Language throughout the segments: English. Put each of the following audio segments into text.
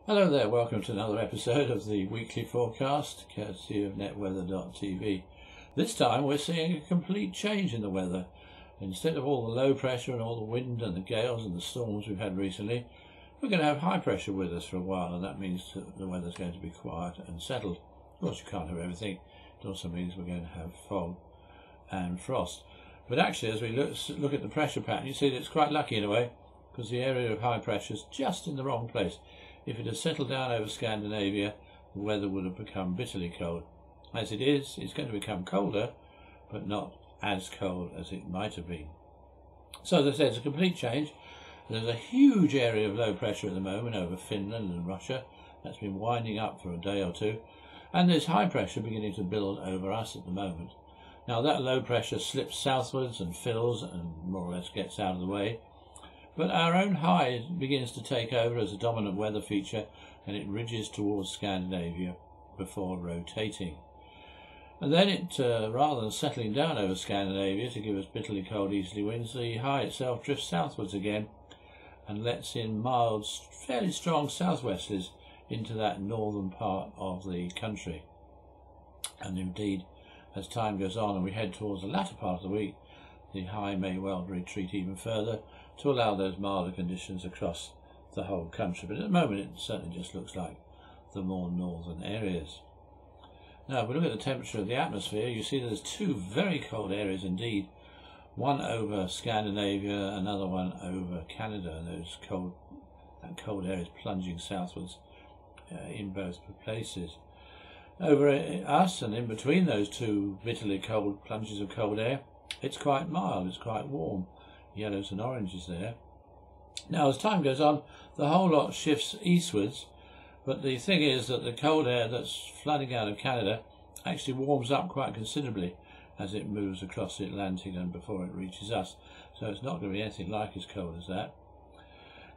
Hello there, welcome to another episode of the weekly forecast, courtesy of netweather.tv. This time we're seeing a complete change in the weather. Instead of all the low pressure and all the wind and the gales and the storms we've had recently, we're going to have high pressure with us for a while, and that means that the weather's going to be quiet and settled. Of course you can't have everything. It also means we're going to have fog and frost. But actually, as we look at the pressure pattern, you see that it's quite lucky in a way, because the area of high pressure is just in the wrong place. If it had settled down over Scandinavia, the weather would have become bitterly cold. As it is, it's going to become colder, but not as cold as it might have been. So as I said, it's a complete change. There's a huge area of low pressure at the moment over Finland and Russia. That's been winding up for a day or two. And there's high pressure beginning to build over us at the moment. Now that low pressure slips southwards and fills and more or less gets out of the way. But our own high begins to take over as a dominant weather feature, and it ridges towards Scandinavia before rotating. And then it, rather than settling down over Scandinavia to give us bitterly cold easterly winds, the high itself drifts southwards again and lets in mild, fairly strong southwesters into that northern part of the country. And indeed, as time goes on and we head towards the latter part of the week, the high may well retreat even further to allow those milder conditions across the whole country. But at the moment it certainly just looks like the more northern areas. Now if we look at the temperature of the atmosphere, you see there's two very cold areas indeed. One over Scandinavia, another one over Canada. That cold area is plunging southwards in both places. Over us and in between those two bitterly cold plunges of cold air, it's quite mild, it's quite warm. Yellows and oranges there. Now as time goes on, the whole lot shifts eastwards, but the thing is that the cold air that's flooding out of Canada actually warms up quite considerably as it moves across the Atlantic and before it reaches us. So it's not going to be anything like as cold as that.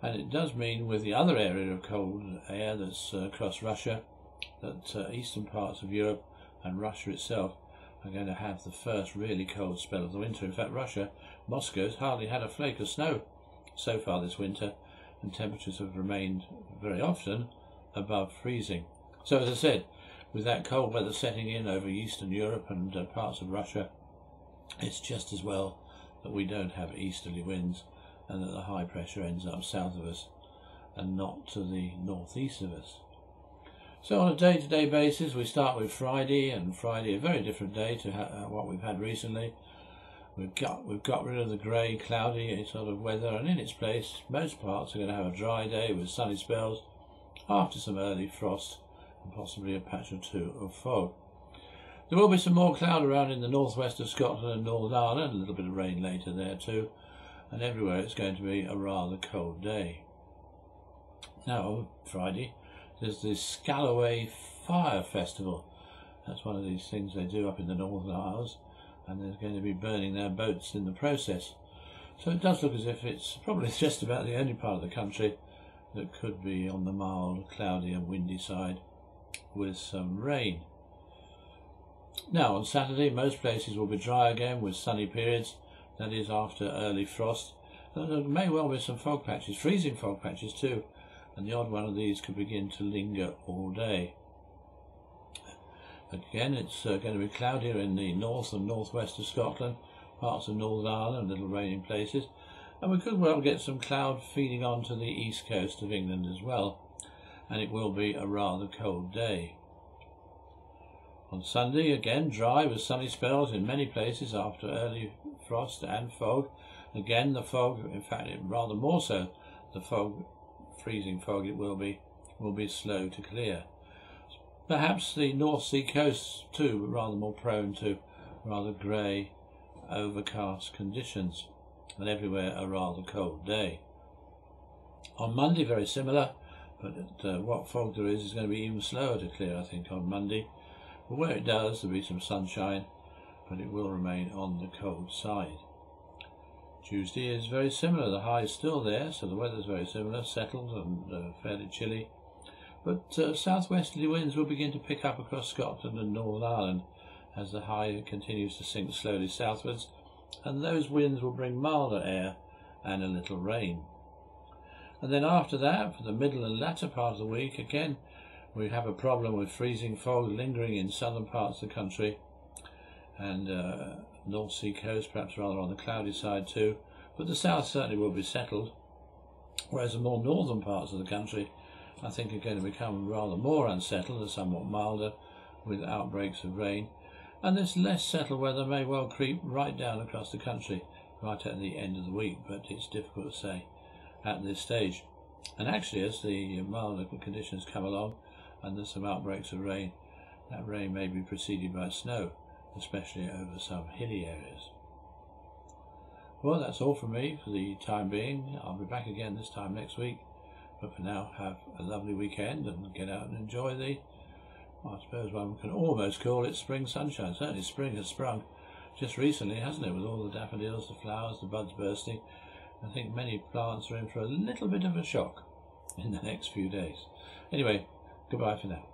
And it does mean with the other area of cold air that's across Russia, that eastern parts of Europe and Russia itself are going to have the first really cold spell of the winter. In fact, Russia, Moscow's hardly had a flake of snow so far this winter, and temperatures have remained very often above freezing. So as I said, with that cold weather setting in over Eastern Europe and parts of Russia, it's just as well that we don't have easterly winds and that the high pressure ends up south of us and not to the northeast of us. So on a day-to-day basis, we start with Friday, and Friday a very different day to what we've had recently. We've got rid of the grey, cloudy sort of weather, and in its place, most parts are going to have a dry day with sunny spells after some early frost and possibly a patch or two of fog. There will be some more cloud around in the northwest of Scotland and Northern Ireland, a little bit of rain later there too, and everywhere it's going to be a rather cold day. Now on Friday, there's this Scalloway Fire Festival. That's one of these things they do up in the Northern Isles, and they're going to be burning their boats in the process. So it does look as if it's probably just about the only part of the country that could be on the mild, cloudy and windy side with some rain. Now on Saturday, most places will be dry again with sunny periods, that is after early frost. There may well be some fog patches, freezing fog patches too, and the odd one of these could begin to linger all day. Again, it's going to be cloudier in the north and northwest of Scotland, parts of Northern Ireland, little rain in places, and we could well get some cloud feeding onto the east coast of England as well, and it will be a rather cold day. On Sunday, again dry with sunny spells in many places after early frost and fog. Again the fog, in fact rather more so, the fog, freezing fog it will be slow to clear. Perhaps the North Sea coast too, rather more prone to rather grey, overcast conditions, and everywhere a rather cold day. On Monday very similar, but what fog there is going to be even slower to clear I think on Monday. But where it does there'll be some sunshine, but it will remain on the cold side. Tuesday is very similar, the high is still there, so the weather's very similar, settled and fairly chilly. But southwesterly winds will begin to pick up across Scotland and Northern Ireland as the high continues to sink slowly southwards, and those winds will bring milder air and a little rain. And then after that, for the middle and latter part of the week, again, we have a problem with freezing fog lingering in southern parts of the country and North Sea coast, perhaps rather on the cloudy side too. But the south certainly will be settled, whereas the more northern parts of the country, I think, are going to become rather more unsettled and somewhat milder, with outbreaks of rain. And this less settled weather may well creep right down across the country right at the end of the week, but it's difficult to say at this stage. And actually, as the milder conditions come along and there's some outbreaks of rain, that rain may be preceded by snow, especially over some hilly areas. Well, that's all from me for the time being. I'll be back again this time next week, but for now, have a lovely weekend and get out and enjoy the, I suppose one can almost call it spring sunshine. Certainly spring has sprung just recently, hasn't it, with all the daffodils, the flowers, the buds bursting. I think many plants are in for a little bit of a shock in the next few days. Anyway, goodbye for now.